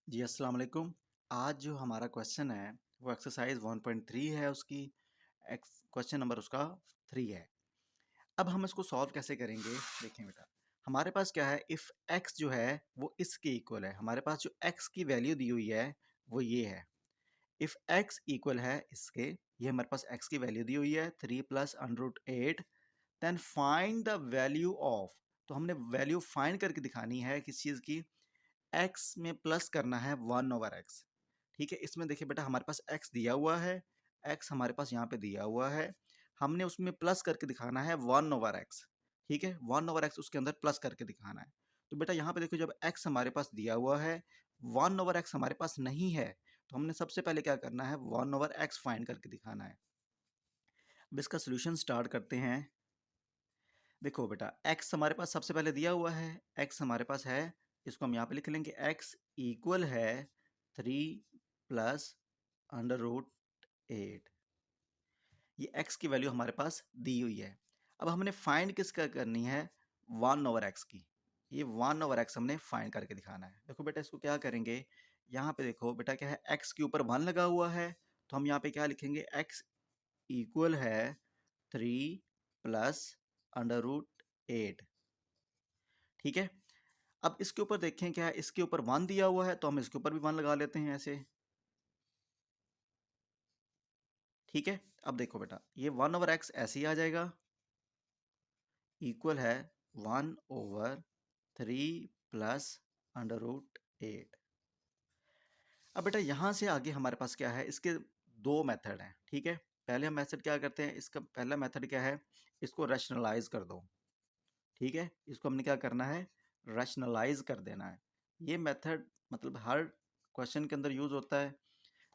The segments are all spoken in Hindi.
जी अस्सलाम वालेकुम। आज जो हमारा क्वेश्चन है वो एक्सरसाइज 1.3 है, उसकी क्वेश्चन नंबर उसका 3 है। अब हम इसको सॉल्व कैसे करेंगे? देखें बेटा, हमारे पास क्या है, इफ़ x जो है वो इसके इक्वल है। हमारे पास जो x की वैल्यू दी हुई है वो ये है। इफ़ x इक्वल है इसके, ये हमारे पास x की वैल्यू दी हुई है 3 plus under root 8, then find the value of. तो हमने वैल्यू फाइंड करके दिखानी है किस चीज़ की, x में प्लस करना है 1/x। ठीक है, इसमें देखिए बेटा हमारे पास x दिया हुआ है, x हमारे पास यहाँ पे दिया हुआ है, हमने उसमें प्लस करके दिखाना है 1/x। ठीक है, 1/x उसके अंदर प्लस करके दिखाना है। तो बेटा यहाँ पे देखो, जब x हमारे पास दिया हुआ है, 1/x हमारे पास नहीं है, तो हमने सबसे पहले क्या करना है, 1/x फाइंड करके दिखाना है। अब इसका सोल्यूशन स्टार्ट करते हैं। देखो बेटा, x हमारे पास सबसे पहले दिया हुआ है, x हमारे पास है, इसको हम यहाँ पे लिख लेंगे, x इक्वल है 3 प्लस अंडर रूट 8। ये x की वैल्यू हमारे पास दी हुई है। अब हमने फाइंड किसका करनी है, 1/x की। ये 1/x हमने फाइंड करके दिखाना है। देखो बेटा, इसको क्या करेंगे, यहाँ पे देखो बेटा क्या है, x के ऊपर 1 लगा हुआ है, तो हम यहाँ पे क्या लिखेंगे, x इक्वल है 3 प्लस अंडर रूट 8। ठीक है, अब इसके ऊपर देखें क्या है, इसके ऊपर 1 दिया हुआ है, तो हम इसके ऊपर भी 1 लगा लेते हैं ऐसे। ठीक है, अब देखो बेटा, ये 1/x ऐसे ही आ जाएगा, इक्वल है 1/3 प्लस अंडर रूट 8। अब बेटा यहाँ से आगे हमारे पास क्या है, इसके दो मेथड हैं। ठीक है, पहले हम मेथड क्या करते हैं, इसका पहला मेथड क्या है, इसको रैशनलाइज कर दो। ठीक है, इसको हमने क्या करना है, रैशनलाइज कर देना है। ये मेथड मतलब हर क्वेश्चन के अंदर यूज होता है,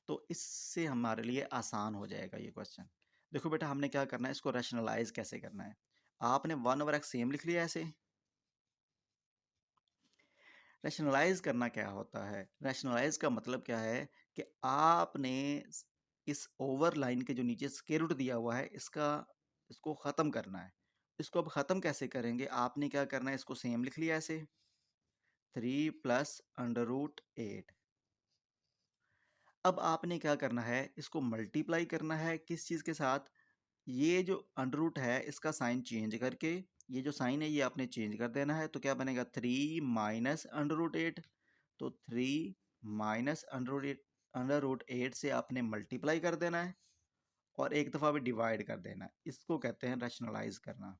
तो इससे हमारे लिए आसान हो जाएगा ये क्वेश्चन। देखो बेटा, हमने क्या करना है, इसको रैशनलाइज कैसे करना है। आपने 1/x सेम लिख लिया ऐसे। रैशनलाइज करना क्या होता है, रैशनलाइज का मतलब क्या है कि आपने इस ओवर लाइन के जो नीचे स्क्वायर रूट दिया हुआ है, इसको ख़त्म करना है। इसको अब ख़त्म कैसे करेंगे, आपने क्या करना है, इसको सेम लिख लिया ऐसे, 3 प्लस अंडर रूट 8। अब आपने क्या करना है, इसको मल्टीप्लाई करना है किस चीज़ के साथ, ये जो अंडर रूट है इसका साइन चेंज करके, ये जो साइन है ये आपने चेंज कर देना है। तो क्या बनेगा, 3 माइनस अंडर रूट 8। तो 3 माइनस अंडर रूट 8 से आपने मल्टीप्लाई कर देना है और एक दफ़ा भी डिवाइड कर देना है। इसको कहते हैं रैशनलाइज करना।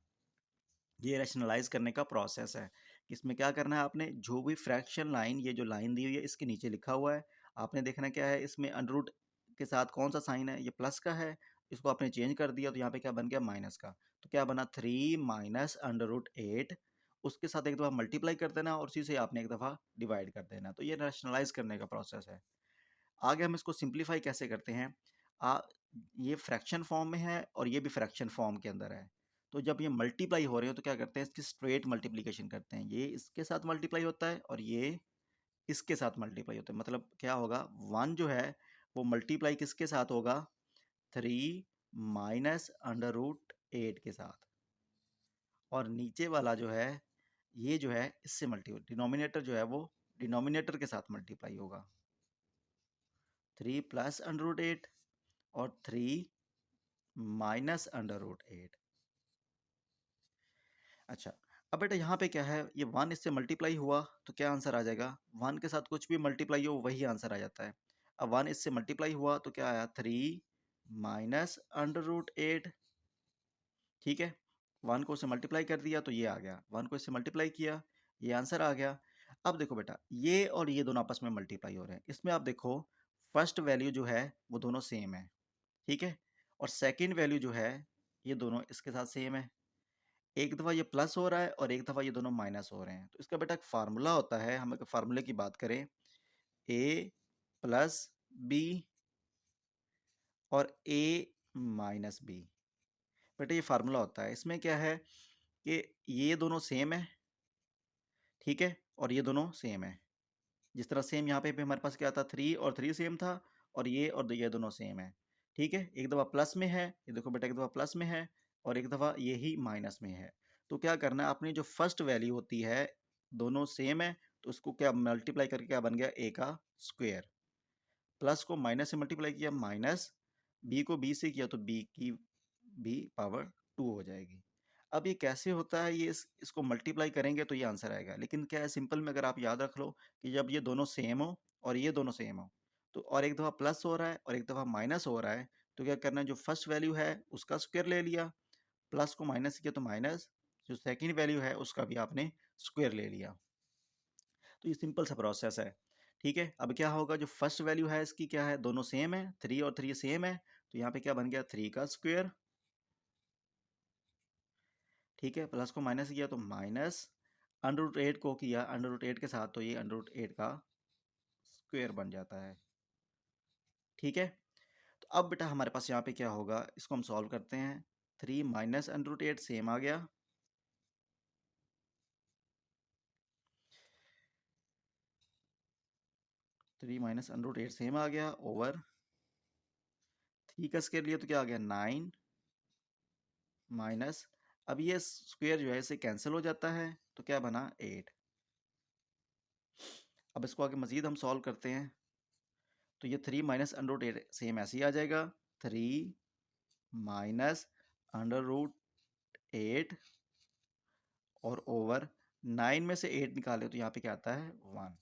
ये रैशनलाइज करने का प्रोसेस है। इसमें क्या करना है, आपने जो भी फ्रैक्शन लाइन, ये जो लाइन दी हुई है इसके नीचे लिखा हुआ है, आपने देखना क्या है, इसमें अंडर रूट के साथ कौन सा साइन है, ये प्लस का है, इसको आपने चेंज कर दिया तो यहाँ पे क्या बन गया, माइनस का। तो क्या बना, 3 माइनस अंडर रूट 8, उसके साथ एक दफ़ा मल्टीप्लाई कर देना और उसी से आपने एक दफ़ा डिवाइड कर देना। तो ये रैशनलाइज करने का प्रोसेस है। आगे हम इसको सिंप्लीफाई कैसे करते हैं, आ, ये फ्रैक्शन फॉर्म में है और ये भी फ्रैक्शन फॉर्म के अंदर है। तो जब ये मल्टीप्लाई हो रहे हो तो क्या करते हैं, इसकी स्ट्रेट मल्टीप्लिकेशन करते हैं। ये इसके साथ मल्टीप्लाई होता है और ये इसके साथ मल्टीप्लाई होता है। मतलब क्या होगा, 1 जो है वो मल्टीप्लाई किसके साथ होगा, 3 माइनस अंडर रूट 8 के साथ। और नीचे वाला जो है, ये जो है इससे मल्टीप्लाई, डिनोमिनेटर जो है वो डिनोमिनेटर के साथ मल्टीप्लाई होगा, 3 प्लस अंडर रूट 8 और 3 माइनस अंडर रूट 8। अच्छा, अब बेटा यहाँ पे क्या है, ये 1 इससे मल्टीप्लाई हुआ तो क्या आंसर आ जाएगा, 1 के साथ कुछ भी मल्टीप्लाई हो वही आंसर आ जाता है। अब 1 इससे मल्टीप्लाई हुआ तो क्या आया, 3 माइनस अंडर रूट 8। ठीक है, 1 को उससे मल्टीप्लाई कर दिया तो ये आ गया, 1 को इससे मल्टीप्लाई किया, ये आंसर आ गया। अब देखो बेटा, ये और ये दोनों आपस में मल्टीप्लाई हो रहे हैं, इसमें आप देखो फर्स्ट वैल्यू जो है वो दोनों सेम है। ठीक है, और सेकेंड वैल्यू जो है ये दोनों इसके साथ सेम है। एक दफ़ा ये प्लस हो रहा है और एक दफ़ा ये दोनों माइनस हो रहे हैं। तो इसका बेटा एक फार्मूला होता है, हम अगर फार्मूले की बात करें, ए प्लस बी और ए माइनस बी। बेटा ये फार्मूला होता है, इसमें क्या है कि ये दोनों सेम है, ठीक है, और ये दोनों सेम है। जिस तरह सेम यहाँ पे भी हमारे पास क्या था, 3 और 3 सेम था, और ये दोनों सेम है। ठीक है, एक दफ़ा प्लस में है, ये देखो बेटा एक दफ़ा प्लस में है और एक दफ़ा ये ही माइनस में है। तो क्या करना है, अपनी जो फर्स्ट वैल्यू होती है, दोनों सेम है तो उसको क्या मल्टीप्लाई करके क्या बन गया, ए का स्क्वायर। प्लस को माइनस से मल्टीप्लाई किया, माइनस, बी को बी से किया तो बी की बी पावर 2 हो जाएगी। अब ये कैसे होता है, ये इसको मल्टीप्लाई करेंगे तो ये आंसर आएगा। लेकिन क्या है, सिंपल में अगर आप याद रख लो कि जब ये दोनों सेम हो और ये दोनों सेम हो, तो और एक दफ़ा प्लस हो रहा है और एक दफ़ा माइनस हो रहा है, तो क्या करना है, जो फर्स्ट वैल्यू है उसका स्क्वायर ले लिया, प्लस को माइनस किया तो माइनस, जो सेकेंड वैल्यू है उसका भी आपने स्क्वायर ले लिया। तो ये सिंपल सा प्रोसेस है। ठीक है, अब क्या होगा, जो फर्स्ट वैल्यू है इसकी क्या है, दोनों सेम है, 3 और 3 सेम है, तो यहाँ पे क्या बन गया, 3 का स्क्वायर। ठीक है, प्लस को माइनस किया तो माइनस, अंडर रूट 8 को किया अंडर रूट 8 के साथ, तो ये अंडर रूट 8 का स्क्वायर बन जाता है। ठीक है, तो अब बेटा हमारे पास यहाँ पे क्या होगा, इसको हम सॉल्व करते हैं। 3 माइनस अंडर रूट 8 सेम आ गया, 3 माइनस अंडर रूट 8 सेम आ गया, ओवर 3 का स्क्वायर लिया तो क्या आ गया, 9 माइनस, अब ये स्क्वायर जो है इसे कैंसिल हो जाता है, तो क्या बना, 8। अब इसको आगे मजीद हम सॉल्व करते हैं, तो ये 3 माइनस अंडर रूट 8 सेम ऐसे ही आ जाएगा, 3 माइनस अंडर रूट 8 और ओवर 9 में से 8 निकाले तो यहाँ पे क्या आता है, 1।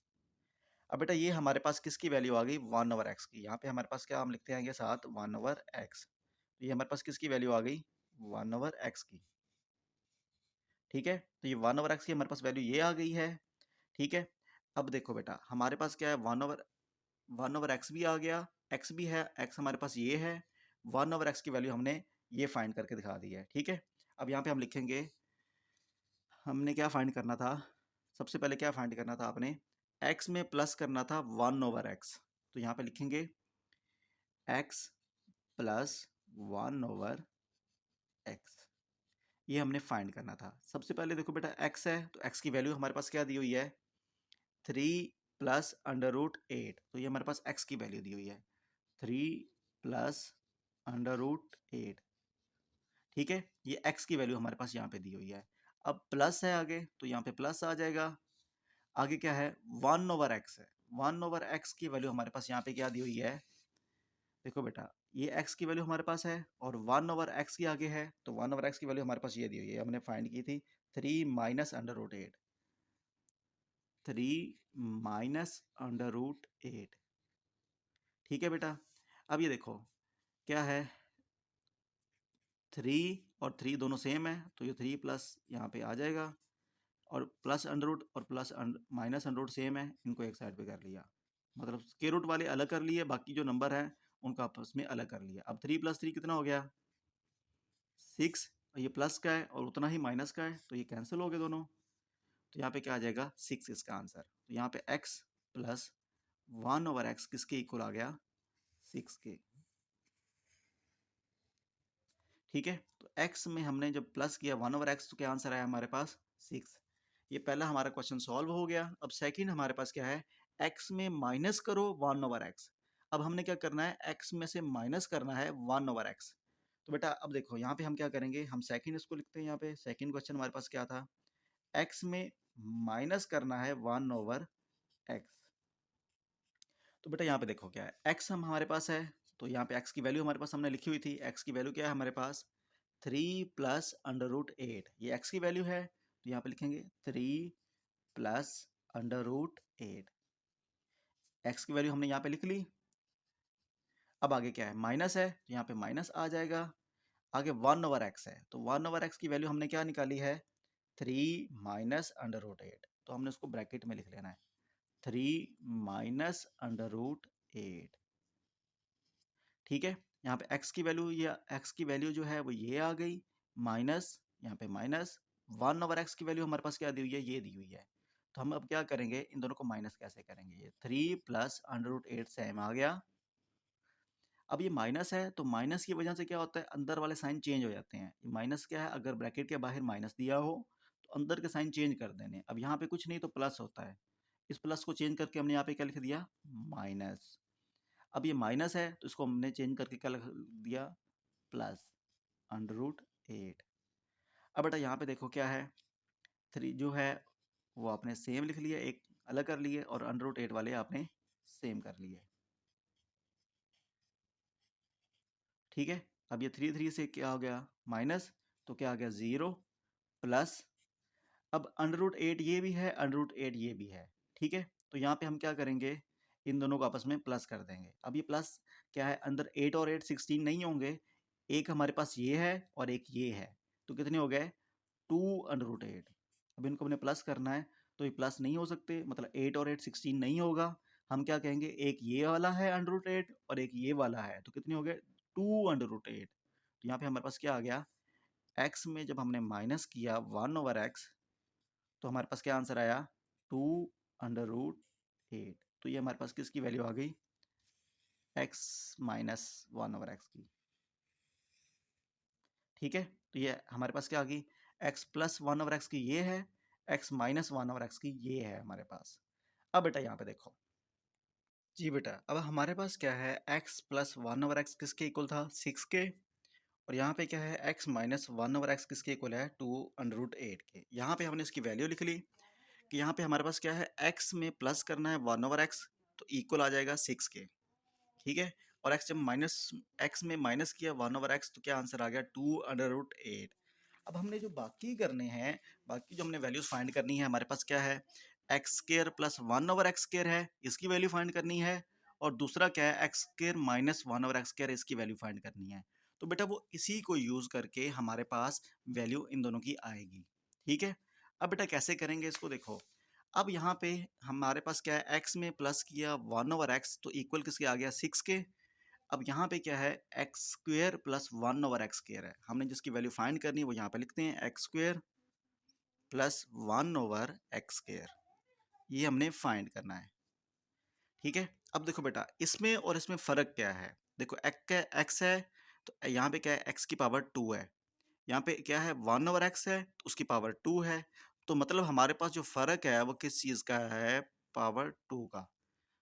अब बेटा ये हमारे पास किसकी वैल्यू आ गई, 1 ओवर एक्स की। यहाँ पे हमारे पास क्या हम लिखते आएंगे साथ, 1 ओवर एक्स। तो ये हमारे पास किसकी वैल्यू आ गई, 1 ओवर एक्स की। ठीक है, तो ये 1 ओवर एक्स की हमारे पास वैल्यू ये आ गई है। ठीक है, अब देखो बेटा हमारे पास क्या है, 1 ओवर एक्स भी आ गया, एक्स भी है, एक्स हमारे पास ये है, 1 ओवर एक्स की वैल्यू हमने ये फाइंड करके दिखा दी है। ठीक है, अब यहाँ पे हम लिखेंगे, हमने क्या फाइंड करना था, सबसे पहले क्या फाइंड करना था आपने, एक्स में प्लस करना था 1 ओवर एक्स। तो यहाँ पे लिखेंगे एक्स प्लस 1 ओवर एक्स, ये हमने फाइंड करना था। सबसे पहले देखो बेटा एक्स है, तो एक्स की वैल्यू हमारे पास क्या दी हुई है, 3 प्लस अंडर रूट 8, तो ये हमारे पास एक्स की वैल्यू दी हुई है, 3 प्लस अंडर रूट 8। ठीक है, ये एक्स की वैल्यू हमारे पास यहाँ पे दी हुई है। अब प्लस है आगे, तो यहाँ पे प्लस आ जाएगा। आगे क्या है, 1 ओवर एक्स है, 1 ओवर एक्स की वैल्यू हमारे पास यहाँ पे क्या दी हुई है, देखो बेटा ये एक्स की वैल्यू हमारे पास है और 1 ओवर एक्स की आगे है, तो 1 ओवर एक्स की वैल्यू हमारे पास ये दी हुई है, हमने फाइंड की थी, 3 minus under root 8, 3 minus under root 8। ठीक है बेटा, अब ये देखो क्या है, 3 और 3 दोनों सेम है, तो ये 3 प्लस यहाँ पे आ जाएगा, और प्लस अंडर रूट और plus minus under root same है, इनको एक साइड पे कर लिया, मतलब स्क्वायर रूट वाले अलग कर लिए, बाकी जो नंबर है उनका आपस में अलग कर लिया। अब 3 प्लस 3 कितना हो गया, 6, ये प्लस का है और उतना ही माइनस का है, तो ये कैंसिल हो गए दोनों, तो यहाँ पे क्या आ जाएगा, 6 इसका आंसर। तो यहाँ पे x प्लस 1 ओवर एक्स किसके इक्वल आ गया, 6 के। ठीक है, तो x में हमने जब प्लस किया 1 ओवर एक्स, तो क्या आंसर आया हमारे पास, 6। ये पहला हमारा क्वेश्चन सॉल्व हो गया। अब सेकंड हमारे पास क्या है, x में माइनस करो 1 ओवर एक्स। अब हमने क्या करना है, x में से माइनस करना है 1 ओवर एक्स। तो बेटा अब देखो यहाँ पे हम क्या करेंगे, हम सेकंड इसको लिखते हैं, यहाँ पे सेकंड क्वेश्चन हमारे पास क्या था, x में माइनस करना है 1 ओवर एक्स। तो बेटा यहाँ पे देखो क्या है, x हम हमारे पास है, तो यहाँ पे x की वैल्यू हमारे पास हमने लिखी हुई थी, x की वैल्यू क्या है हमारे पास, 3 प्लस अंडर रूट 8, ये x की वैल्यू है, तो यहाँ पे लिखेंगे 3 प्लस अंडर रूट 8, एक्स की वैल्यू हमने यहाँ पे लिख ली। अब आगे क्या है, माइनस है, तो यहाँ पे माइनस आ जाएगा। आगे 1 ओवर एक्स है, तो 1 ओवर एक्स की वैल्यू हमने क्या निकाली है, 3 माइनस अंडर रूट 8, तो हमने उसको ब्रैकेट में लिख लेना है, 3 माइनस अंडर रूट 8। ठीक है, यहाँ पे x की वैल्यू, या x की वैल्यू जो है वो ये आ गई, माइनस, यहाँ पे माइनस 1 ओवर एक्स की वैल्यू हमारे पास क्या दी हुई है, ये दी हुई है। तो हम अब क्या करेंगे, इन दोनों को माइनस कैसे करेंगे, ये 3 प्लस अंडर रूट 8 सेम आ गया। अब ये माइनस है, तो माइनस की वजह से क्या होता है, अंदर वाले साइन चेंज हो जाते हैं। माइनस क्या है, अगर ब्रैकेट के बाहर माइनस दिया हो तो अंदर के साइन चेंज कर देने। अब यहाँ पे कुछ नहीं तो प्लस होता है, इस प्लस को चेंज करके हमने यहाँ पे क्या लिख दिया, माइनस। अब ये माइनस है, तो इसको हमने चेंज करके क्या लिख दिया, प्लस अंडर रूट 8। अब बेटा यहाँ पे देखो क्या है, 3 जो है वो आपने सेम लिख लिया, एक अलग कर लिए और अंडर रूट 8 वाले आपने सेम कर लिए। ठीक है, अब ये 3 से क्या हो गया माइनस, तो क्या आ गया 0 प्लस, अब अंडर रूट 8 ये भी है, अंडर रूट 8 ये भी है। ठीक है, तो यहाँ पे हम क्या करेंगे, इन दोनों को आपस में प्लस कर देंगे। अब ये प्लस क्या है, अंदर 8 और 8 16 नहीं होंगे, एक हमारे पास ये है और एक ये है, तो कितने हो गए 2 अंडर रूट 8। अब इनको हमने प्लस करना है, तो ये प्लस नहीं हो सकते, मतलब 8 और 8 16 नहीं होगा। हम क्या कहेंगे, एक ये वाला है अंडर रूट 8 और एक ये वाला है, तो कितने हो गए 2 अंडर रूट 8। तो यहाँ पे हमारे पास क्या आ गया, x में जब हमने माइनस किया 1/x, तो हमारे पास क्या आंसर आया 2 अंडर रूट 8। तो ये हमारे पास किसकी वैल्यू आ गई, x माइनस 1/x की। ठीक है, तो ये हमारे पास क्या आ गई, x प्लस 1/x की ये है, x माइनस 1/x की ये है हमारे पास। अब बेटा यहाँ पे देखो, जी बेटा, अब हमारे पास क्या है, x प्लस 1/x किसके इक्वल था 6 के, और यहाँ पे क्या है x माइनस 1/x किसके इक्वल है 2 अंडर रूट 8 के। यहाँ पे हमने इसकी वैल्यू लिख ली कि यहाँ पे हमारे पास क्या है, x में प्लस करना है 1/x, तो इक्वल आ जाएगा 6 के। ठीक है, और x जब माइनस, x में माइनस किया 1/x, तो क्या आंसर आ गया 2 अंडर रूट 8। अब हमने जो बाकी करने हैं, बाकी जो हमने वैल्यूज फाइंड करनी है, हमारे पास क्या है, एक्स स्केयर प्लस 1/x² है, इसकी वैल्यू फाइंड करनी है, और दूसरा क्या है, एक्स स्केयर माइनस 1/x², इसकी वैल्यू फाइंड करनी है। तो बेटा वो इसी को यूज करके हमारे पास वैल्यू इन दोनों की आएगी। ठीक है, अब बेटा कैसे करेंगे इसको देखो, अब यहाँ पे हमारे पास क्या है, x में प्लस किया 1/x, तो इक्वल किसके आ गया 6 के। अब यहाँ पे क्या है, एक्स स्क्वेयर प्लस 1/x² है, हमने जिसकी वैल्यू फाइंड करनी है वो यहाँ पे लिखते हैं, एक्स स्क्वेयर प्लस 1/x², ये हमने फाइंड करना है। ठीक है, अब देखो बेटा इसमें और इसमें फ़र्क क्या है, देखो एक्स है, तो यहाँ पे क्या है, एक्स की पावर 2 है, यहाँ पे क्या है 1/x है, तो उसकी पावर 2 है, तो मतलब हमारे पास जो फ़र्क है वो किस चीज़ का है, पावर 2 का।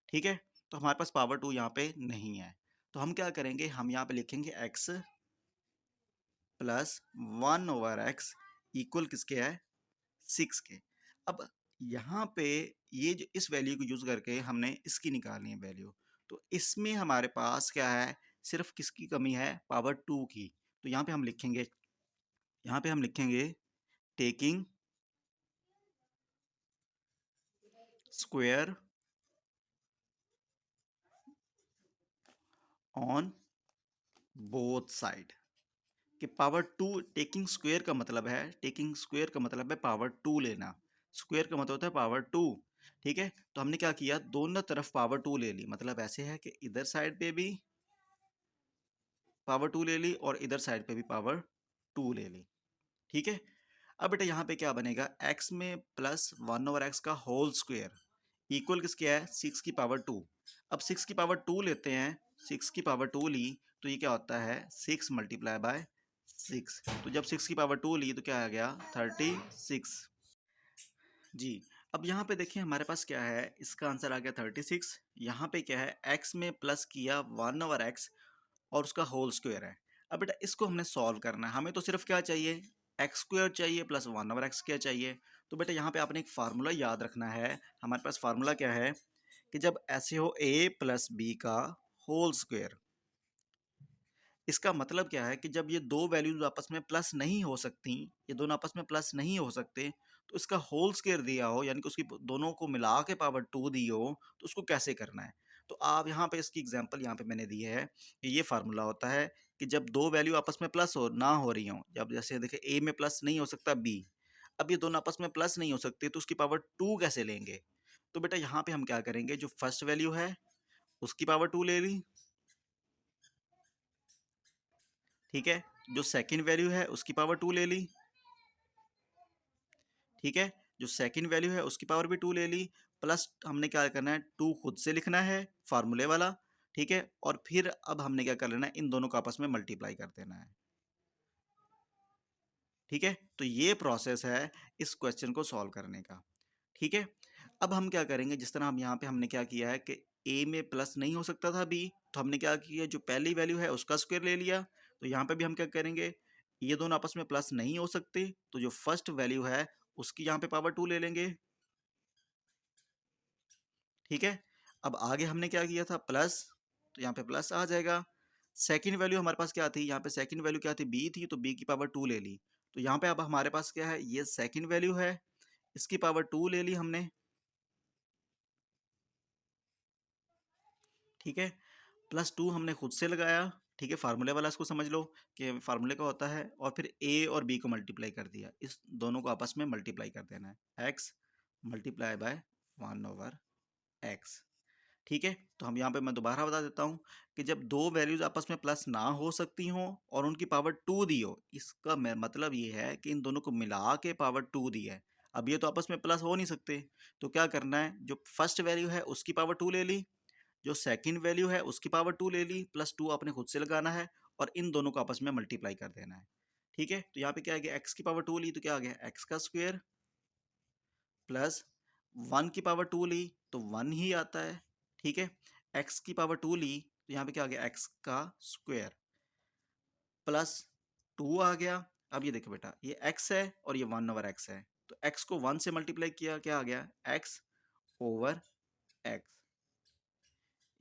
ठीक है, तो हमारे पास पावर 2 यहाँ पे नहीं है, तो हम क्या करेंगे, हम यहाँ पे लिखेंगे x प्लस 1/x इक्वल किसके है 6 के। अब यहाँ पे ये जो इस वैल्यू को यूज करके हमने इसकी निकालनी है वैल्यू, तो इसमें हमारे पास क्या है, सिर्फ किसकी कमी है, पावर 2 की। तो यहाँ पे हम लिखेंगे, यहाँ पे हम लिखेंगे taking square on both side, कि पावर 2, टेकिंग स्क्वायर का मतलब है, टेकिंग स्क्वायर का मतलब है पावर 2 लेना, स्क्वायर का मतलब होता है पावर 2। ठीक है, तो हमने क्या किया, दोनों तरफ पावर 2 ले ली, मतलब ऐसे है कि इधर साइड पे भी पावर 2 ले ली और इधर साइड पे भी पावर 2 ले ली। ठीक है, अब बेटा यहाँ पे क्या बनेगा, x में प्लस 1/x का होल स्क्वायर इक्वल किसके है 6 की पावर 2। अब 6 की पावर 2 लेते हैं, 6 की पावर 2 ली, तो ये क्या होता है 6 मल्टीप्लाई बाय 6, तो जब 6 की पावर 2 ली तो क्या आ गया 36। जी, अब यहाँ पे देखिए हमारे पास क्या है, इसका आंसर आ गया 36। यहाँ पे क्या है, x में प्लस किया 1/x और उसका होल स्क्वायर है। अब बेटा इसको हमने सॉल्व करना है, हमें तो सिर्फ क्या चाहिए, एक्स स्क्वायर चाहिए प्लस 1/x क्या चाहिए। तो बेटा यहाँ पे आपने एक फार्मूला याद रखना है, हमारे पास फार्मूला क्या है, कि जब ऐसे हो a प्लस बी का होल स्क्वायर, इसका मतलब क्या है कि जब ये दो वैल्यूज आपस में प्लस नहीं हो सकती, ये दोनों आपस में प्लस नहीं हो सकते, तो इसका होल स्क्वायर दिया हो, यानी कि उसकी दोनों को मिला के पावर 2 दी हो, तो उसको कैसे करना है। तो आप यहाँ पे इसकी एग्जांपल यहाँ पे मैंने दी है कि ये फार्मूला होता है कि जब दो वैल्यू आपस में प्लस हो ना हो रही हो, जब जैसे देखिए ए में प्लस नहीं हो सकता बी, अब ये दोनों आपस में प्लस नहीं हो सकते, तो उसकी पावर 2 कैसे लेंगे। तो बेटा यहाँ पे हम क्या करेंगे, जो फर्स्ट वैल्यू है उसकी पावर 2 ले ली, ठीक है, जो सेकंड वैल्यू है उसकी पावर 2 ले ली, ठीक है, जो सेकंड वैल्यू है उसकी पावर भी 2 ले ली, प्लस हमने क्या करना है 2 खुद से लिखना है फार्मूले वाला। ठीक है, और फिर अब हमने क्या कर लेना है, इन दोनों को आपस में मल्टीप्लाई कर देना है। ठीक है, तो ये प्रोसेस है इस क्वेश्चन को सॉल्व करने का। ठीक है, अब हम क्या करेंगे, जिस तरह हम यहाँ पे हमने क्या किया है कि a में प्लस नहीं हो सकता था b, तो हमने क्या किया, जो पहली वैल्यू है उसका स्क्वायर ले लिया, तो यहाँ पे भी हम क्या करेंगे, ये दोनों आपस में प्लस नहीं हो सकते, तो जो फर्स्ट वैल्यू है उसकी यहाँ पे पावर 2 ले लेंगे, ठीक है। अब आगे हमने क्या किया था, प्लस, तो यहाँ पे प्लस आ जाएगा। सेकंड वैल्यू हमारे पास क्या थी, यहाँ पे सेकंड वैल्यू क्या थी, बी थी, तो बी की पावर 2 ले ली। तो यहाँ पे अब हमारे पास क्या है, ये सेकंड वैल्यू है, इसकी पावर 2 ले ली हमने। ठीक है, प्लस 2 हमने खुद से लगाया। ठीक है, फार्मूले वाला इसको समझ लो कि फार्मूले का होता है, और फिर ए और बी को मल्टीप्लाई कर दिया, इस दोनों को आपस में मल्टीप्लाई कर देना है, एक्स मल्टीप्लाई बाय 1/x। ठीक है, तो हम यहाँ पे मैं दोबारा बता देता हूँ कि जब दो वैल्यूज आपस में प्लस ना हो सकती हों और उनकी पावर 2 दी हो, इसका मतलब ये है कि इन दोनों को मिला के पावर 2 दी है। अब ये तो आपस में प्लस हो नहीं सकते, तो क्या करना है, जो फर्स्ट वैल्यू है उसकी पावर 2 ले ली, जो सेकंड वैल्यू है उसकी पावर 2 ले ली, प्लस 2 आपने खुद से लगाना है, और इन दोनों को आपस में मल्टीप्लाई कर देना है। ठीक है, तो यहाँ पे क्या आ गया, एक्स की पावर 2 ली तो क्या आ गया, एक्स का स्क्वायर, प्लस 1 की पावर 2 ली तो 1 ही आता है। ठीक है, एक्स की पावर 2 ली तो यहाँ पे क्या आ गया, एक्स का स्क्वायर, प्लस 2 आ गया। अब ये देखो बेटा, ये x है और ये 1/x है, तो x को 1 से मल्टीप्लाई किया, क्या आ गया, x/x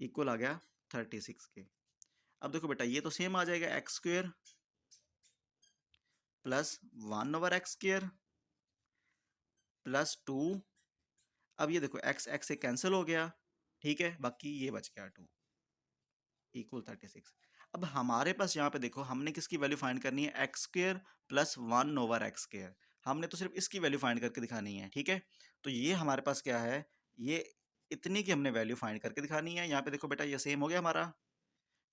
इक्वल आ गया 36 के। अब देखो बेटा, ये तो सेम आ जाएगा, x square plus 1/x² plus 2। अब ये देखो, एक्स एक्स से कैंसिल हो गया। ठीक है, बाकी ये बच गया 2 इक्वल 36। अब हमारे पास यहाँ पे देखो, हमने किसकी वैल्यू फाइंड करनी है, x² प्लस 1/x²। हमने तो सिर्फ इसकी वैल्यू फाइंड करके दिखानी है। ठीक है, तो ये हमारे पास क्या है, ये इतनी की हमने वैल्यू फाइंड करके दिखानी है। यहाँ पे देखो बेटा, ये सेम हो गया हमारा।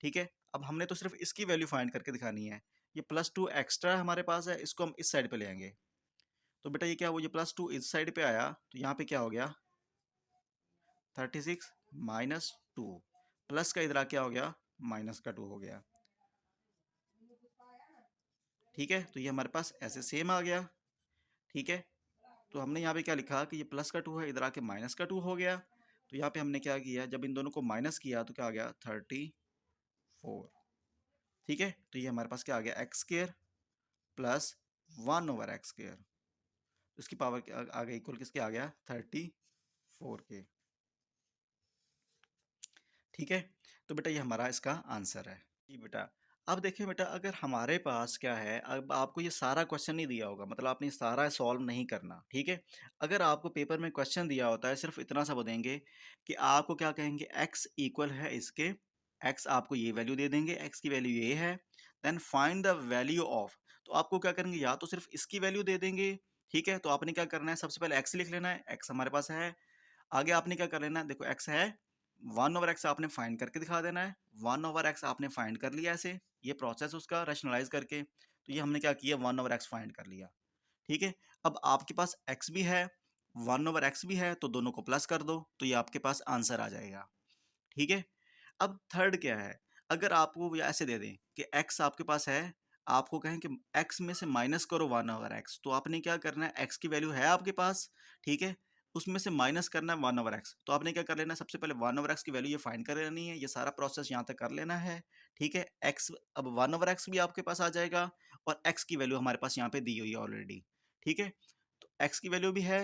ठीक है, अब हमने तो सिर्फ इसकी वैल्यू फाइंड करके दिखानी है। ये प्लस 2 एक्स्ट्रा हमारे पास है, इसको हम इस साइड पे ले आएंगे। तो बेटा ये क्या हुआ, ये प्लस 2 इस साइड पे आया, तो यहाँ पे क्या हो गया, 36 माइनस 2, प्लस का इधर क्या हो गया, माइनस का 2 हो गया। ठीक है, तो ये हमारे पास ऐसे सेम आ गया। ठीक है, तो हमने यहाँ पे क्या लिखा कि ये प्लस का 2 है, इधर आके माइनस का 2 हो गया। तो यहाँ पे हमने क्या किया, जब इन दोनों को माइनस किया तो क्या आ गया, 34। ठीक है, तो ये हमारे पास क्या आ गया, x² प्लस 1/x², इसकी पावर आ गई इक्वल किसके आ गया, 34 के। ठीक है, तो बेटा ये हमारा इसका आंसर है। जी बेटा, अब देखिए बेटा, अगर हमारे पास क्या है, अब आपको ये सारा क्वेश्चन नहीं दिया होगा, मतलब आपने सारा सॉल्व नहीं करना। ठीक है, अगर आपको पेपर में क्वेश्चन दिया होता है, सिर्फ इतना सा बोलेंगे कि आपको क्या कहेंगे, x इक्वल है इसके, x आपको ये वैल्यू दे देंगे, x की वैल्यू ये है, then find the value of. तो आपको क्या करेंगे, या तो सिर्फ इसकी वैल्यू दे देंगे। ठीक है, तो आपने क्या करना है, सबसे पहले x लिख लेना है, x हमारे पास है। आगे आपने क्या कर लेना है, देखो x है, 1/x आपने फाइंड करके दिखा देना है। 1/x आपने फाइंड कर लिया ऐसे, ये प्रोसेस उसका रैशनलाइज करके, तो ये हमने क्या किया, 1/x फाइंड कर लिया। ठीक है, अब आपके पास x भी है, 1/x भी है, तो दोनों को प्लस कर दो, तो ये आपके पास आंसर आ जाएगा। ठीक है, अब थर्ड क्या है, अगर आपको ऐसे दे दें कि x आपके पास है, आपको कहें कि x में से माइनस करो 1/x, तो आपने क्या करना है, x की वैल्यू है आपके पास। ठीक है, उसमें से माइनस करना है 1/x, तो आपने क्या कर लेना है, सबसे पहले 1/x की वैल्यू ये फाइंड कर लेनी है, ये सारा प्रोसेस यहाँ तक कर लेना है। ठीक है, x, अब 1/x भी आपके पास आ जाएगा, और x की वैल्यू हमारे पास यहाँ पे दी हुई है ऑलरेडी। ठीक है, तो x की वैल्यू भी है,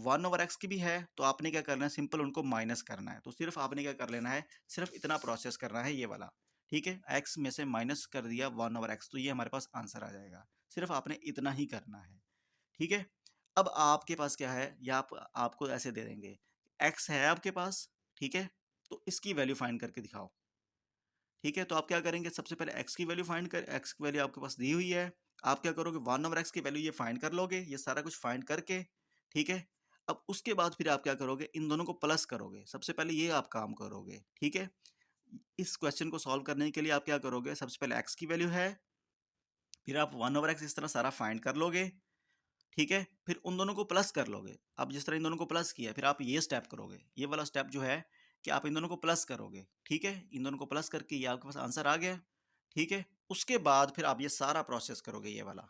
1/x की भी है, तो आपने क्या करना है, सिंपल उनको माइनस करना है। तो सिर्फ आपने क्या कर लेना है, सिर्फ इतना प्रोसेस करना है, ये वाला। ठीक है, x में से माइनस कर दिया 1/x, तो ये हमारे पास आंसर आ जाएगा। सिर्फ आपने इतना ही करना है। ठीक है, अब आपके पास क्या है, या आपको ऐसे दे देंगे, x है आपके पास। ठीक है, तो इसकी वैल्यू फाइंड करके दिखाओ। ठीक है, तो आप क्या करेंगे, सबसे पहले x की वैल्यू फाइंड कर, x की वैल्यू आपके पास दी हुई है, आप क्या करोगे, 1/x की वैल्यू ये फाइंड कर लोगे, ये सारा कुछ फाइंड करके। ठीक है, अब उसके बाद फिर आप क्या करोगे, इन दोनों को प्लस करोगे, सबसे पहले ये आप काम करोगे। ठीक है, इस क्वेश्चन को सॉल्व करने के लिए आप क्या करोगे, सबसे पहले x की वैल्यू है, फिर आप 1/x इस तरह सारा फाइंड कर लोगे। ठीक है, फिर उन दोनों को प्लस कर लोगे। अब जिस तरह इन दोनों को प्लस किया, फिर आप ये स्टेप करोगे, ये वाला स्टेप जो है कि आप इन दोनों को प्लस करोगे। ठीक है, इन दोनों को प्लस करके ये आपके पास आंसर आ गया। ठीक है, उसके बाद फिर आप ये सारा प्रोसेस करोगे, ये वाला,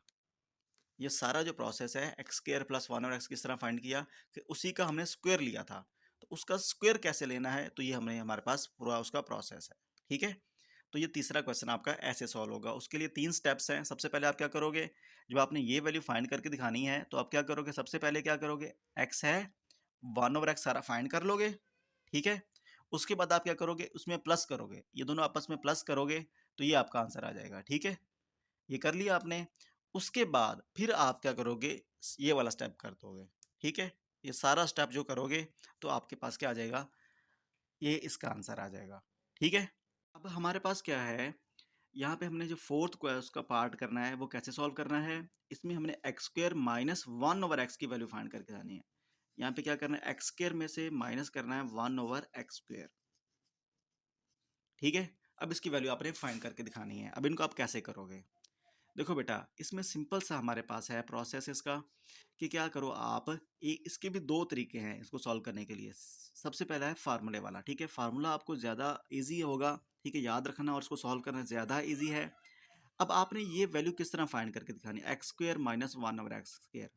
ये सारा जो प्रोसेस है, x² प्लस 1/x किस तरह फाइंड किया, फिर उसी का हमने स्क्वायर लिया था, तो उसका स्क्वायर कैसे लेना है, तो ये हमने, हमारे पास पूरा उसका प्रोसेस है। ठीक है, तो ये तीसरा क्वेश्चन आपका ऐसे सॉल्व होगा। उसके लिए 3 स्टेप्स हैं। सबसे पहले आप क्या करोगे, जब आपने ये वैल्यू फाइंड करके दिखानी है, तो आप क्या करोगे, सबसे पहले क्या करोगे, x है, 1/x सारा फाइंड कर लोगे। ठीक है? उसके बाद आप क्या करोगे, उसमें प्लस करोगे, ये दोनों आपस में प्लस करोगे तो ये आपका आंसर आ जाएगा। ठीक है? ये कर लिया आपने। उसके बाद फिर आप क्या करोगे, ये वाला स्टेप कर दोगे। ठीक है? ये सारा स्टेप जो करोगे तो आपके पास क्या आ जाएगा, ये इसका आंसर आ जाएगा। ठीक है? अब हमारे पास क्या है, यहाँ पे हमने जो फोर्थ को है उसका पार्ट करना है, वो कैसे सॉल्व करना है, इसमें हमने x square minus one over x की वैल्यू फाइंड करके आनी है। यहाँ पे क्या करना है, एक्स स्क्र में से माइनस करना है वन ओवर एक्स स्क्र। ठीक है? अब इसकी वैल्यू आपने फाइंड करके दिखानी है। अब इनको आप कैसे करोगे, देखो बेटा, इसमें सिंपल सा हमारे पास है प्रोसेस इसका, कि क्या करो आप, इसके भी दो तरीके हैं इसको सॉल्व करने के लिए। सबसे पहला है फार्मूले वाला। ठीक है? फार्मूला आपको ज़्यादा इजी होगा, ठीक है, याद रखना, और इसको सॉल्व करना ज़्यादा इजी है। अब आपने ये वैल्यू किस तरह फाइंड करके दिखानी है, x square minus one over x square.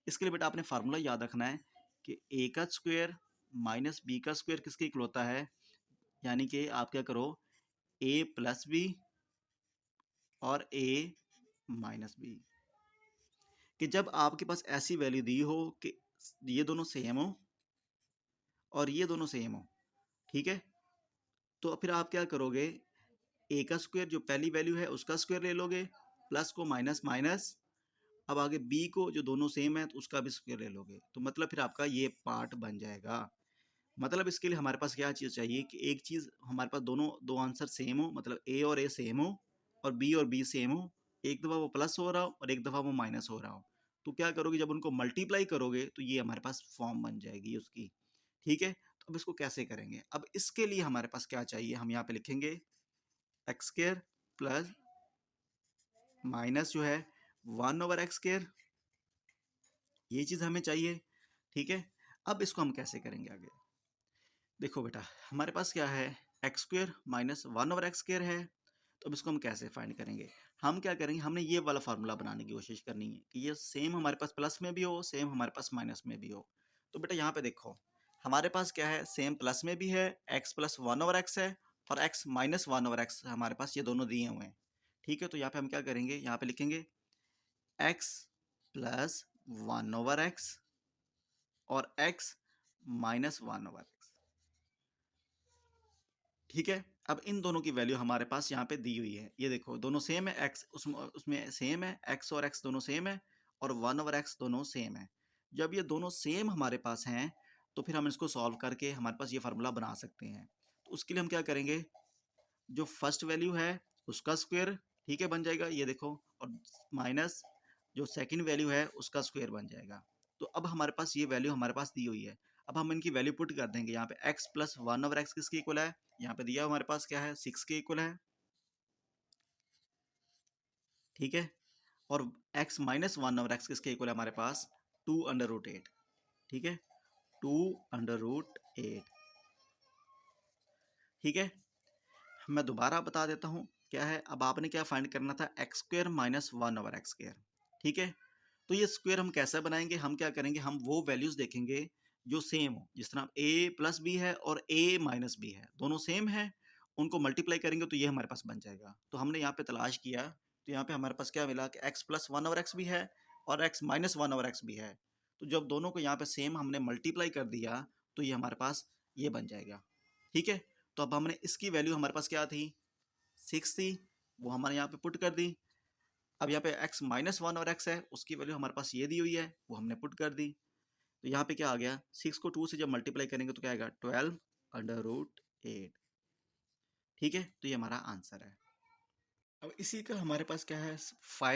इसके लिए बेटा आपने फार्मूला याद रखना है कि ए का स्क्वायर माइनस बी का स्क्वायर किसके इक्वल होता है, यानी कि आप क्या करो, ए प्लस बी और ए माइनस बी, कि जब आपके पास ऐसी वैल्यू दी हो कि ये दोनों सेम हो और ये दोनों सेम हो, ठीक है, तो फिर आप क्या करोगे, ए का स्क्वायर जो पहली वैल्यू है उसका स्क्वायर ले लोगे, प्लस को माइनस माइनस, अब आगे बी को जो दोनों सेम है तो उसका भी स्क्वायर ले लोगे, तो मतलब फिर आपका ये पार्ट बन जाएगा। मतलब इसके लिए हमारे पास क्या चीज़ चाहिए कि एक चीज़ हमारे पास दोनों दो आंसर सेम हो, मतलब ए और ए सेम हो और बी सेम हो, एक दफ़ा वो प्लस हो रहा हो और एक दफ़ा वो माइनस हो रहा हो, तो क्या करोगे, जब उनको मल्टीप्लाई करोगे तो ये हमारे पास फॉर्म बन जाएगी उसकी। ठीक है? तो अब इसको कैसे करेंगे, अब इसके लिए हमारे पास क्या चाहिए, हम यहाँ पे लिखेंगे एक्स स्क्र प्लस माइनस जो है वन ओवर एक्स स्क्र, ये चीज़ हमें चाहिए। ठीक है? अब इसको हम कैसे करेंगे आगे, देखो बेटा, हमारे पास क्या है, x square minus one over x square है, तो अब इसको हम कैसे फाइंड करेंगे, हम क्या करेंगे, हमने ये वाला फार्मूला बनाने की कोशिश करनी है कि ये सेम हमारे पास प्लस में भी हो, सेम हमारे पास माइनस में भी हो। तो बेटा यहाँ पे देखो, हमारे पास क्या है, सेम प्लस में भी है, x plus one over x है, और X minus one over x हमारे पास, ये दोनों दिए हुए हैं। ठीक है? तो यहाँ पे हम क्या करेंगे, यहाँ पे लिखेंगे X plus one over X और X minus one over X. ठीक है? अब इन दोनों की वैल्यू हमारे पास यहाँ पे दी हुई है, ये देखो दोनों सेम है, एक्स उसमें सेम है, एक्स और एक्स दोनों सेम है और वन ओवर एक्स दोनों सेम है। जब ये दोनों सेम हमारे पास हैं तो फिर हम इसको सॉल्व करके हमारे पास ये फार्मूला बना सकते हैं। तो उसके लिए हम क्या करेंगे, जो फर्स्ट वैल्यू है उसका स्क्वायर, ठीक है, बन जाएगा, ये देखो, और माइनस जो सेकंड वैल्यू है उसका स्क्वायर बन जाएगा। तो अब हमारे पास ये वैल्यू हमारे पास दी हुई है, अब हम इनकी वैल्यू पुट कर देंगे। यहाँ पे x plus one over x किसके इक्वल है, यहाँ पे दिया हमारे पास क्या है, 6 के इक्वल है। ठीक है? और x minus one over x किसके इक्वल है हमारे पास, 2√8। ठीक है? 2√8। ठीक है? मैं दोबारा बता देता हूँ क्या है, अब आपने क्या फाइंड करना था, x square minus one over x square. ठीक है? तो ये स्क्वायर हम कैसे बनाएंगे, हम क्या करेंगे, हम वो वैल्यूज देखेंगे जो सेम हो, जिस तरह ए प्लस बी है और ए माइनस बी है, दोनों सेम है, उनको मल्टीप्लाई करेंगे तो ये हमारे पास बन जाएगा। तो हमने यहाँ पे तलाश किया, तो यहाँ पे हमारे पास क्या मिला कि x plus one over x भी है और X minus one over x भी है। तो जब दोनों को यहाँ पे सेम हमने मल्टीप्लाई कर दिया तो ये हमारे पास ये बन जाएगा। ठीक है? तो अब हमने इसकी वैल्यू हमारे पास क्या थी, 6 थी, वो हमारे यहाँ पे पुट कर दी। अब यहाँ पे x माइनस वन और x है, उसकी वैल्यू हमारे पास ये दी हुई है, वो हमने पुट कर दी। तो यहाँ पे क्या आ गया, 6 को 2 से जब मल्टीप्लाई करेंगे तो क्या आएगा, 12√8। ठीक है? तो ये हमारा आंसर है। अब इसी का हमारे पास क्या है,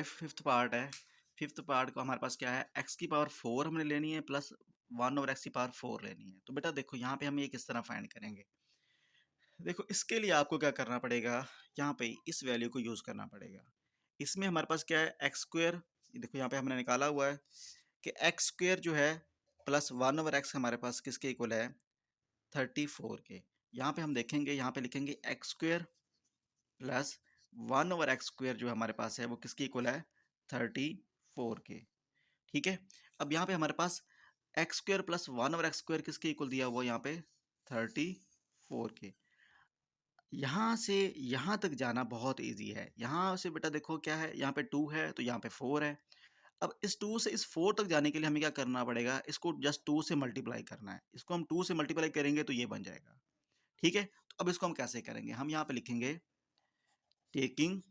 फिफ्थ पार्ट है। फिफ्थ पार्ट को हमारे पास क्या है, x की पावर 4 हमने लेनी है प्लस वन ओवर एक्स की पावर 4 लेनी है। तो बेटा देखो यहाँ पे हम ये किस तरह फाइंड करेंगे, देखो इसके लिए आपको क्या करना पड़ेगा, यहाँ पे इस वैल्यू को यूज़ करना पड़ेगा। इसमें हमारे पास क्या है, एक्स स्क्वायर, देखो यहाँ पे हमने निकाला हुआ है कि एक्स स्क्वायर जो है प्लस वन ओवर एक्स हमारे पास किसके इक्वल है, 34 के। यहाँ पे हम देखेंगे, यहाँ पे लिखेंगे x square plus one over x square जो हमारे पास है वो किसके इक्वल है, 34 के। ठीक है? अब यहाँ पे हमारे पास x square plus one over x square किसके इक्वल दिया हुआ, यहाँ पे 34 के। यहाँ से यहाँ तक जाना बहुत इजी है। यहाँ से बेटा देखो क्या है, यहाँ पे 2 है तो यहाँ पे 4 है। अब इस 2 से इस 4 तक जाने के लिए हमें क्या करना पड़ेगा, इसको जस्ट 2 से मल्टीप्लाई करना है। इसको हम 2 से मल्टीप्लाई करेंगे तो ये बन जाएगा, ठीक है? तो अब इसको हम कैसे करेंगे? हम यहाँ पे लिखेंगे taking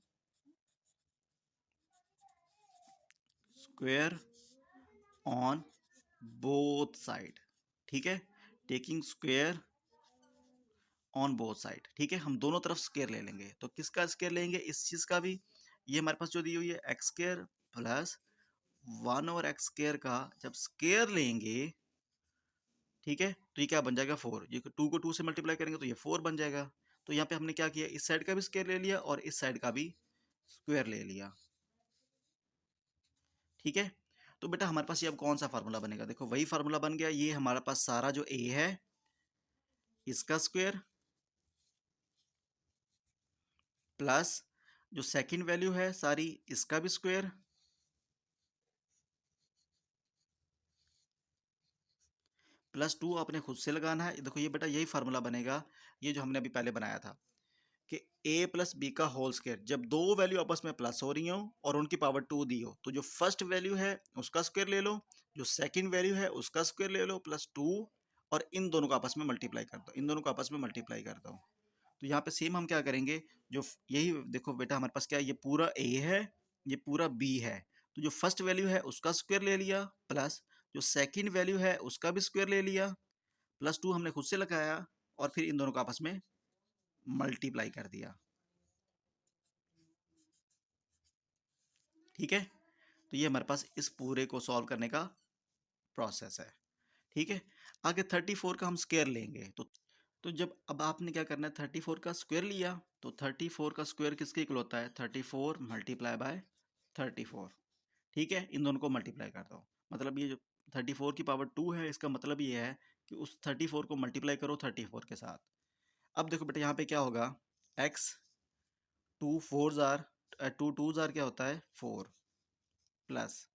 square on both side, ठीक है? Taking square on both side, ठीक है? हम दोनों तरफ स्क्वायर ले लेंगे। तो किसका स्क्वायर लेंगे? इस चीज़ का भी। ये हमारे पास जो दी हुई है x square plus 1 over x square का जब स्क्वायर लेंगे, ठीक है, तो ये क्या बन जाएगा 4। ये 2 को 2 से मल्टीप्लाई करेंगे तो ये 4 बन जाएगा। तो यहाँ पे हमने क्या किया, इस साइड का भी स्क्वायर ले लिया और इस साइड का भी स्क्वायर ले लिया, ठीक है? तो बेटा हमारे पास ये अब कौन सा फार्मूला बनेगा? देखो वही फार्मूला बन गया। ये हमारे पास सारा जो ए है इसका स्क्वायर प्लस जो सेकंड वैल्यू है सारी इसका भी स्क्वायर प्लस 2 आपने खुद से लगाना है। देखो ये बेटा यही फार्मूला बनेगा, ये जो हमने अभी पहले बनाया था कि a प्लस बी का होल स्क्वायर, जब दो वैल्यू आपस में प्लस हो रही हो और उनकी पावर 2 दी हो, तो जो फर्स्ट वैल्यू है उसका स्क्वायर ले लो, जो सेकंड वैल्यू है उसका स्क्वायर ले लो प्लस 2, और इन दोनों को आपस में मल्टीप्लाई कर दो, इन दोनों को आपस में मल्टीप्लाई कर दो। तो यहाँ पे सेम हम क्या करेंगे, यही देखो बेटा हमारे पास क्या है, ये पूरा a है, ये पूरा b है। तो जो फर्स्ट वैल्यू है उसका स्क्वायर ले लिया प्लस जो सेकंड वैल्यू है उसका भी स्क्वायर ले लिया प्लस 2 हमने खुद से लगाया और फिर इन दोनों को आपस में मल्टीप्लाई कर दिया, ठीक है? तो ये हमारे पास इस पूरे को सॉल्व करने का प्रोसेस है, ठीक है? आगे 34 का हम स्क्वायर लेंगे। तो जब अब आपने क्या करना है, 34 का स्क्वायर लिया तो 34 का स्क्वायर किसके इक्वल होता है, 34 मल्टीप्लाई बाय 34, ठीक है? इन दोनों को मल्टीप्लाई कर दो। मतलब ये जो 34 की पावर 2 है, इसका मतलब ये है कि उस 34 को मल्टीप्लाई करो 34 के साथ। अब देखो बेटा यहाँ पे क्या होगा, x 2 4 जार 2 2 जार क्या होता है 4 प्लस,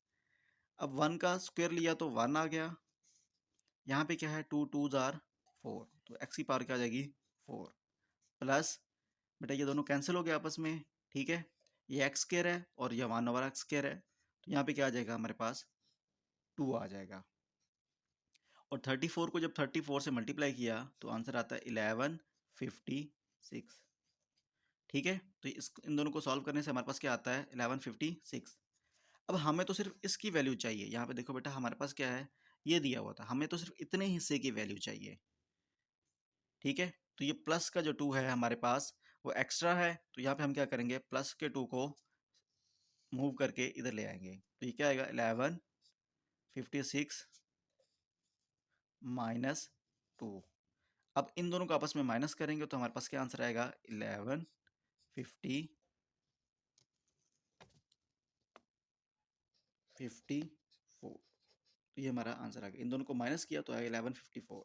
अब 1 का स्क्वायर लिया तो 1 आ गया, यहाँ पे क्या है 2 2 जार 4, तो x की पावर क्या आ जाएगी 4 प्लस, बेटा ये दोनों कैंसिल हो गए आपस में, ठीक है? ये एक्स स्क्वायर है और ये 1 ओवर एक्स स्क्वायर है, तो यहाँ पे क्या आ जाएगा हमारे पास 2 आ जाएगा। और 34 को जब 34 से मल्टीप्लाई किया तो आंसर आता है 1156, ठीक है? तो इन दोनों को सॉल्व करने से हमारे पास क्या आता है 1156। अब हमें तो सिर्फ इसकी वैल्यू चाहिए। यहाँ पे देखो बेटा हमारे पास क्या है, ये दिया हुआ था, हमें तो सिर्फ इतने हिस्से की वैल्यू चाहिए, ठीक है? तो ये प्लस का जो 2 है हमारे पास वो एक्स्ट्रा है, तो यहाँ पे हम क्या करेंगे, प्लस के 2 को मूव करके इधर ले आएंगे, तो ये क्या आएगा 1156 माइनस 2। अब इन दोनों को आपस में माइनस करेंगे तो हमारे पास क्या आंसर आएगा 1154, तो ये हमारा आंसर आ गया। इन दोनों को माइनस किया तो आएगा 1154।